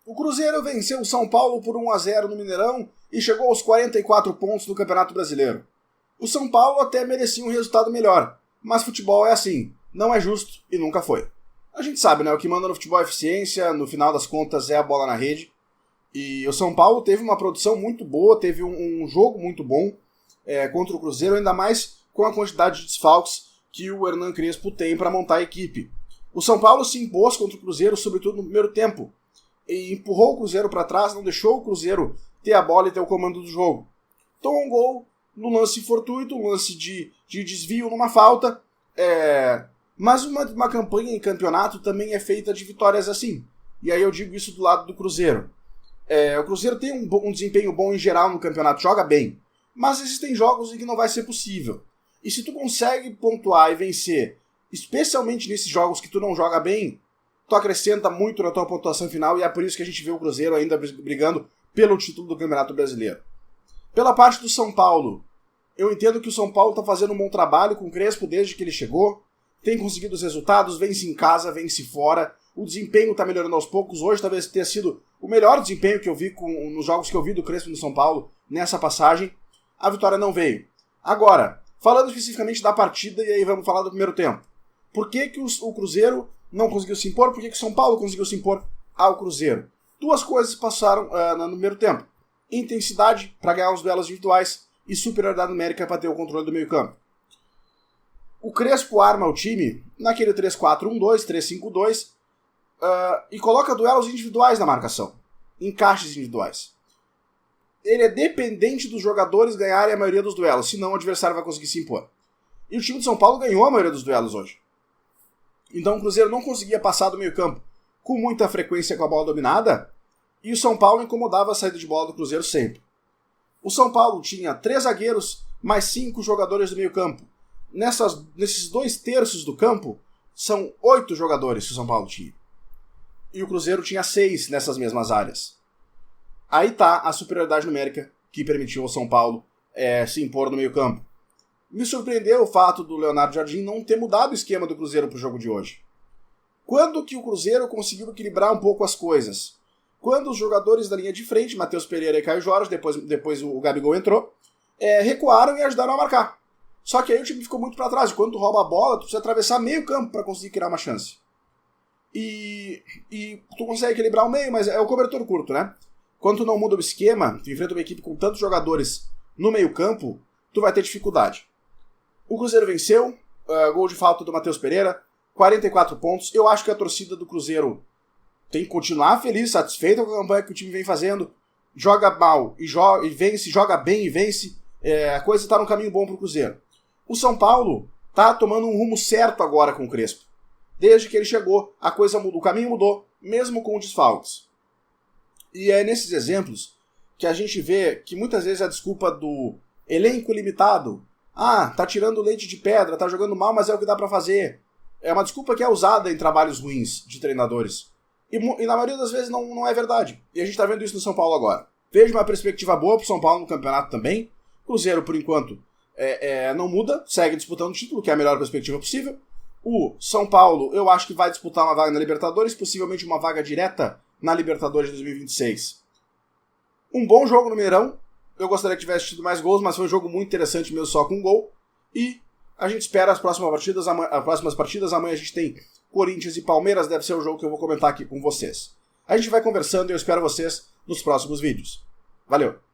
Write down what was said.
O Cruzeiro venceu o São Paulo por 1-0 no Mineirão e chegou aos 44 pontos no Campeonato Brasileiro. O São Paulo até merecia um resultado melhor, mas futebol é assim, não é justo e nunca foi. A gente sabe, né? O que manda no futebol é eficiência, no final das contas é a bola na rede. E o São Paulo teve uma produção muito boa, teve um jogo muito bom contra o Cruzeiro, ainda mais com a quantidade de desfalques que o Hernan Crespo tem para montar a equipe. O São Paulo se impôs contra o Cruzeiro, sobretudo no primeiro tempo, e empurrou o Cruzeiro para trás, não deixou o Cruzeiro ter a bola e ter o comando do jogo. Tomou um gol no lance fortuito, um lance de desvio numa falta, mas uma campanha em campeonato também é feita de vitórias assim. E aí eu digo isso do lado do Cruzeiro. O Cruzeiro tem um desempenho bom em geral no campeonato, joga bem, mas existem jogos em que não vai ser possível. E se tu consegue pontuar e vencer, especialmente nesses jogos que tu não joga bem, tu acrescenta muito na tua pontuação final, e é por isso que a gente vê o Cruzeiro ainda brigando pelo título do Campeonato Brasileiro. Pela parte do São Paulo, eu entendo que o São Paulo está fazendo um bom trabalho com o Crespo desde que ele chegou, tem conseguido os resultados, vence em casa, vence fora, o desempenho está melhorando aos poucos. Hoje talvez tenha sido o melhor desempenho que eu vi nos jogos que eu vi do Crespo no São Paulo nessa passagem. A vitória não veio. Agora, falando especificamente da partida, e aí vamos falar do primeiro tempo. Por que o Cruzeiro não conseguiu se impor? Por que o São Paulo conseguiu se impor ao Cruzeiro? Duas coisas passaram no primeiro tempo. Intensidade para ganhar os duelos individuais e superioridade numérica para ter o controle do meio campo. O Crespo arma o time naquele 3-4-1-2, 3-5-2 e coloca duelos individuais na marcação. Encaixes individuais. Ele é dependente dos jogadores ganharem a maioria dos duelos, senão o adversário vai conseguir se impor. E o time de São Paulo ganhou a maioria dos duelos hoje. Então o Cruzeiro não conseguia passar do meio campo com muita frequência com a bola dominada, e o São Paulo incomodava a saída de bola do Cruzeiro sempre. O São Paulo tinha 3 zagueiros mais 5 jogadores do meio campo. Nesses 2/3 do campo, são 8 jogadores que o São Paulo tinha. E o Cruzeiro tinha 6 nessas mesmas áreas. Aí tá a superioridade numérica que permitiu ao São Paulo se impor no meio campo. Me surpreendeu o fato do Leonardo Jardim não ter mudado o esquema do Cruzeiro para o jogo de hoje. Quando que o Cruzeiro conseguiu equilibrar um pouco as coisas? Quando os jogadores da linha de frente, Matheus Pereira e Caio Jorge, depois o Gabigol entrou, recuaram e ajudaram a marcar. Só que aí o time ficou muito para trás. Quando tu rouba a bola, tu precisa atravessar meio campo para conseguir criar uma chance. E tu consegue equilibrar o meio, mas é o cobertor curto, né? Quando tu não muda o esquema, tu enfrenta uma equipe com tantos jogadores no meio campo, tu vai ter dificuldade. O Cruzeiro venceu, gol de falta do Matheus Pereira, 44 pontos. Eu acho que a torcida do Cruzeiro tem que continuar feliz, satisfeita com a campanha que o time vem fazendo. Joga mal e vence, joga bem e vence. A coisa está num caminho bom para o Cruzeiro. O São Paulo está tomando um rumo certo agora com o Crespo. Desde que ele chegou, a coisa mudou, o caminho mudou, mesmo com desfalques. E é nesses exemplos que a gente vê que muitas vezes a desculpa do elenco limitado, tá tirando leite de pedra, tá jogando mal, mas é o que dá para fazer. É uma desculpa que é usada em trabalhos ruins de treinadores. E na maioria das vezes não é verdade. E a gente tá vendo isso no São Paulo agora. Vejo uma perspectiva boa pro São Paulo no campeonato também. Cruzeiro, por enquanto, não muda, segue disputando o título, que é a melhor perspectiva possível. O São Paulo, eu acho que vai disputar uma vaga na Libertadores, possivelmente uma vaga direta na Libertadores de 2026. Um bom jogo no Mineirão. Eu gostaria que tivesse tido mais gols, mas foi um jogo muito interessante mesmo só com um gol. E a gente espera as próximas partidas. Amanhã a gente tem Corinthians e Palmeiras, deve ser o jogo que eu vou comentar aqui com vocês. A gente vai conversando e eu espero vocês nos próximos vídeos. Valeu!